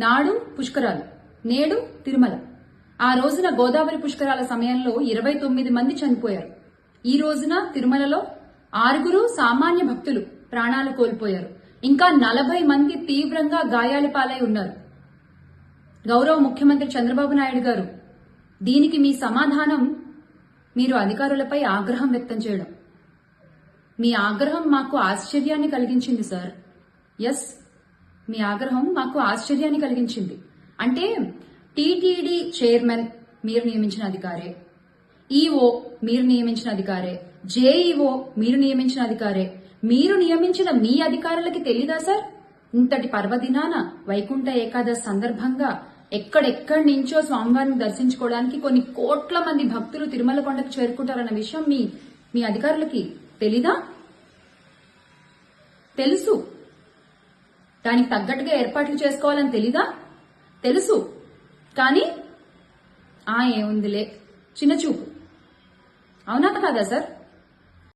నాడు పుష్కరాలు, నేడు తిరుమల. ఆ రోజున గోదావరి పుష్కరాల సమయంలో 29 మంది చనిపోయారు. ఈ రోజున తిరుమలలో 6 సామాన్య భక్తులు ప్రాణాలు కోల్పోయారు. ఇంకా 40 మంది తీవ్రంగా గాయాల పాలై ఉన్నారు. గౌరవ ముఖ్యమంత్రి చంద్రబాబు నాయుడు గారు, దీనికి మీ సమాధానం మీరు అధికారులపై ఆగ్రహం వ్యక్తం చేయడం. మీ ఆగ్రహం మాకు ఆశ్చర్యాన్ని కలిగించింది సార్. ఎస్, మీ ఆగ్రహం మాకు ఆశ్చర్యాన్ని కలిగించింది. అంటే టీటీడీ చైర్మన్ మీరు నియమించిన అధికారే, ఈఓ మీరు నియమించిన అధికారే, జేఈఓ మీరు నియమించిన అధికారే. మీరు నియమించిన మీ అధికారులకి తెలీదా సార్? ఇంతటి పర్వదినాన వైకుంఠ ఏకాదశి సందర్భంగా ఎక్కడెక్కడి నుంచో స్వామివారిని దర్శించుకోవడానికి కొన్ని కోట్ల మంది భక్తులు తిరుమల కొండకు చేరుకుంటారన్న విషయం మీ అధికారులకి తెలీదా? తెలుసు. దానికి తగ్గట్టుగా ఏర్పాట్లు చేసుకోవాలని తెలీదా? తెలుసు. కానీ ఏముందిలే, చిన్న చూపు. అవునా కాదా సార్?